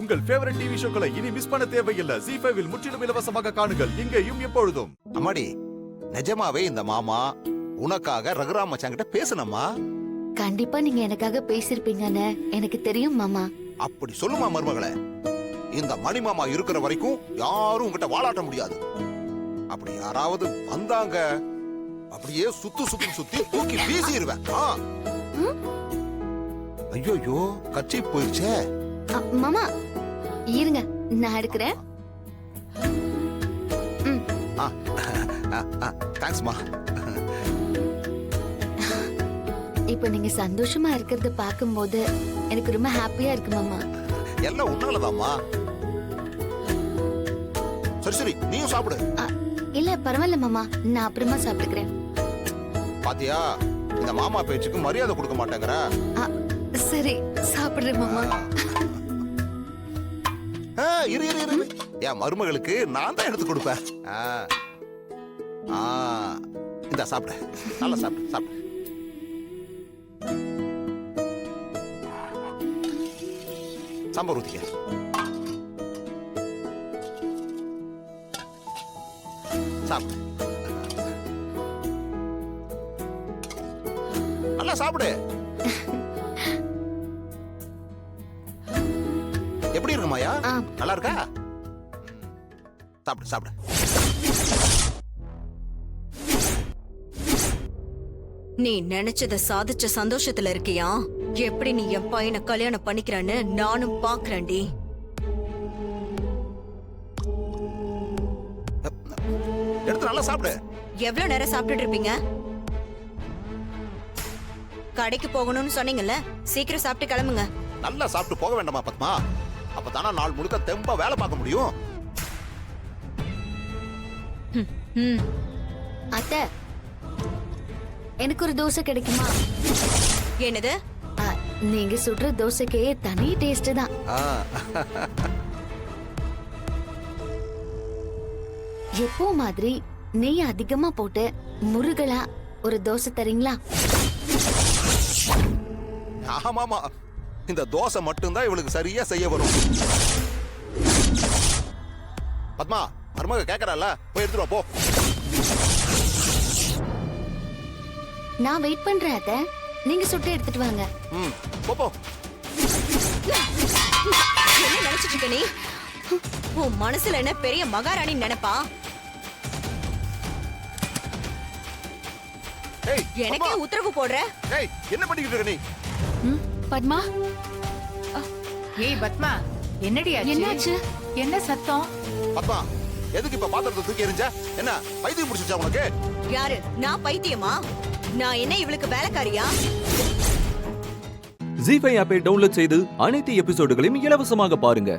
உங்கள் favourite TV ஷோக்களை இனி miss பண்ண தேவையில்லை. ZEE5 இல் முற்றிலும் இலவசமாக காணுங்கள். இங்கேயும் எப்பொழுதும். அம்மாடி, நிஜமாவே இந்த மாமா உனக்காக ரகுராம் மச்சான் கிட்ட பேசணுமா? கண்டிப்பா நீங்க எனக்காக பேசிருப்பீங்கன்னு எனக்கு தெரியும் மாமா. அப்படி சொல்லுமா மருமகளே. இந்த மணி மாமா இருக்கிற வரைக்கும் யாரும் உங்ககிட்ட வாலாட்ட முடியாது. அப்படி யாராவது வந்தாங்க அப்படியே சுத்தி தூக்கி வீசிடுவேன். ஐயோ, கட்சி போயிடுச்சே. மாமா இருங்க, நான் எடுக்கிறேன். தேங்க்ஸ்மா. இப்ப நீங்க சந்தோஷமா இருக்கிறத பாக்கும்போது எனக்கு ரொம்ப ஹாப்பியா இருக்கு மாமா. எல்லாம் உன்னாலதாம்மா. சரி நீயும் சாப்பிடு. இல்ல பரவாயில்ல மாமா, நான் அப்புறமா சாப்பிட்டுக்கிறேன். பாத்தியா, இந்த மாமா பேச்சுக்கு மரியாதை கொடுக்க மாட்டேங்கிற. சரி சாப்பிடுறேன் மாமா. இரு என் மருமகளுக்கு நான் தான் எடுத்து கொடுப்பேன். இந்த சாப்பிட நல்லா சாப்பிடு. சாம்பார் ஊத்திக்க. சாப்பிடு, நல்லா சாப்பிடு. எப்படி இருக்கு மாயா? நல்லா இருக்கா? சாப்பிடு. நீ நினைச்சத சாதிச்ச சந்தோஷத்துல இருக்கியா? எப்படி நீ என் பையனை கல்யாணம் பண்ணிக்கிறான்னு நானும் பாக்குறேன்டி. எடுத்து நல்லா சாப்பிடு. எவ்வளவு நேரம் சாப்பிட்டுட்டு இருப்பீங்க? கடைக்கு போகணும்னு சொன்னீங்கல்ல, சீக்கிரம் சாப்பிட்டு கிளம்புங்க. நல்லா சாப்பிட்டு போக வேண்டாமா பத்மா? அப்பதானா நாள் முழுக்க தெம்பா வேலை பார்க்க முடியும். அத்தை, எனக்கு ஒரு தோசை கிடைக்குமா? என்னது? நீங்க சுடுற தோசைக்கே தனி டேஸ்ட் தான். எப்போ மாதிரி நெய் அதிகமா போட்டு முருகலா ஒரு தோசை தரீங்களா? ஆமாமா, இந்த தோசை மட்டும்தான் இவளுக்கு சரியா செய்ய வரும். பத்மா, மருமக கேக்குறால, போய் எடுத்துட்டு வா போ. நான் வெயிட் பண்றேன் அத்தை, நீங்க சுட்டு எடுத்துட்டு வாங்க. போ. என்ன நினைச்சிட்டு இருக்க நீ? உன் மனசுல என்ன பெரிய மகாராணி நினைப்பா? எனக்கே உத்தரவு போடுற? என்ன பண்ணிக்கிட்டு இருக்க நீ? பத்மா. ஏய் பத்மா, என்னடி என்னாச்சு? என்ன சத்தம்? பத்மா, எதுக்கு இப்ப பாத்திரத்தை தூக்கி எறிஞ்ச? என்ன பைத்தியம் பிடிச்சிச்சா உனக்கு? யாரு? நான் பைத்தியமா? நான் என்ன இவளுக்கு வேலைக்காரியா? ZEE5 ஆப்பை டவுன்லோட் செய்து அனைத்து எபிசோடுகளையும் இலவசமாக பாருங்க.